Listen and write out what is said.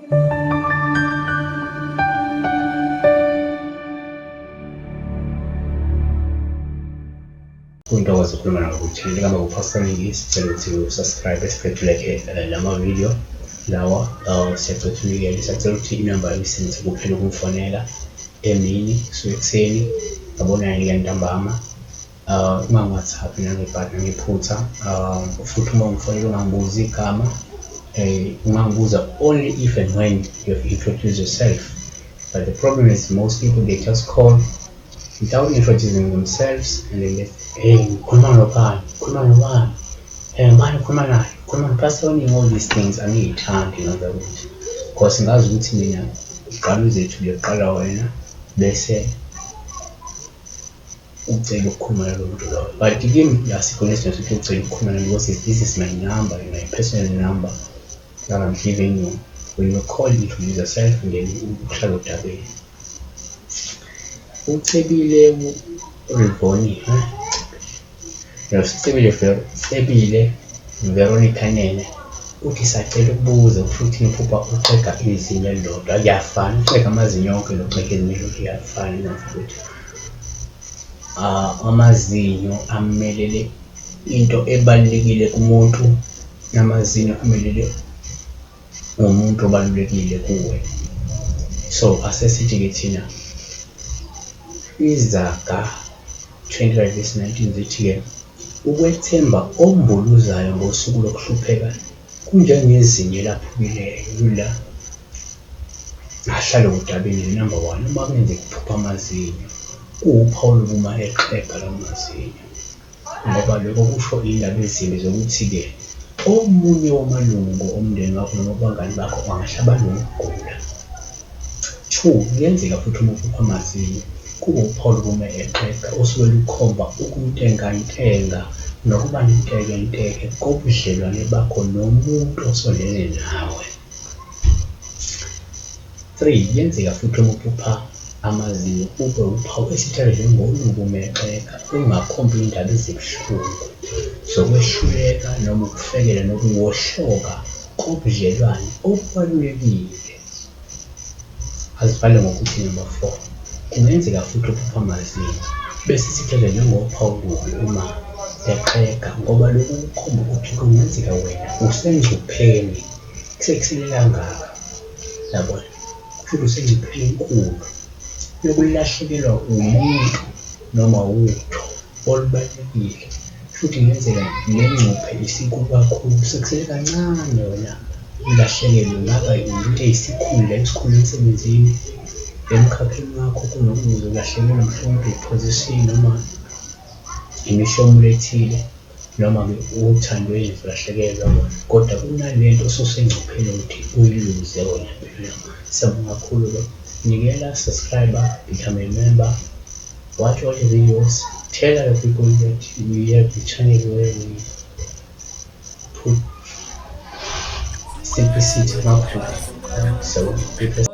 Into okwazi ukukhuluma nawe ukuthi ligama uPastor Mingisi, sicela ukuthi usubscribe esiphethu lama video lawa siyacela ukunikela, siyacela ukuthi inamba uyisebenzise kuphela ukumfonela emini kusuka ekuseni ngabona yini ntambama uma-WhatsApp nangebhadi ngephutha futhi uma ungifonela ungangibuzi igama ungangibuza only if and when you have introduced yourself. But the problem is most people, they just call without introducing themselves and they get, hey, ngikhuluma nobani, ngikhuluma naye, ngikhuluma noPastor Oningi, all these things angiyithandi ngenza ukuthi because ngazi ukuthi mina uqala uzethu liyoqala wena bese ucela ukukhuluma nalo muntu loyo. But kimi asikho nesidingo sokuthi ucela ukukhuluma nami because this is my number, my personal number that I'm giving you. When you call, introduce yourself and then uhlala udabeni. Ucebile Rivoni, Cebile Veronica Nene uthi sacela ukubuza futhi niphupha uxega izinyo elilodwa akuyafana, uxega amazinyo yonke noxega ezinyo kuyafana nafuthi amazinyo amelele into ebalulekile kumuntu namazinyo amelele umuntu obalulekile kuwe. So asesithi ke thina Izaga 25:19 zithi ke ukwethemba ombuluzayo ngosuku lokuhlupheka kunjengezinyo elaphukileyo la ahlale udabeni. Number 1, uma kwenzeka kuphupha amazinyo kuwuphawu lokuma exhega lamazinyo, ngoba lokho kusho indaba ezimbi zokuthi ke omunye wamalungu omndeni wakho noma abangani bakho angahlaba nokugula. 2, kuyenzeka futhi uma uphupha amazinyo kuba uphawu lokuma exhega osuke lukhomba ukuntengantenga nokuba nenteke kobudlelwane bakho nomuntu osondele nawe. 3, kuyenzeka futhi uma uphupha amazinyo kube uphawu esithatha njengolungumeqeka ungakhombi indaba ezibuhlungu zokwehluleka noma ukufekela nokuwohloka kobudlelwane obubalulekile. Azibhale ngokuthi number 4, kungenzeka futhi uphupha amazinyo bese sithatha njengophawu uma exhega, ngoba lokhu kukhomba ukuthi kungenzeka wena usengcupheni kusekuthini kangaka, yabona, futhi usengcupheni enkulu yokulahlekelwa umuntu noma utho olubalulekile, futhi kungenzeka lengcuphe isikhulu kakhulu sekusele kancane wena ulahlekelwe ngaba into eyisikhulu esikhulu emsebenzini emkhakheni wakho kunokuze ulahlekelwe mhlawumbe iposition noma imishomulo ethile noma-ke uthandweni ulahlekelwa, kodwa kunalento osusengcupheni ukuthi uyiluze wena impilo. Siyabonga kakhulu-ke, nikela, subscriber, become a member, watch all the videos, tell other people that we have the channel where we put simplicity marketing. So people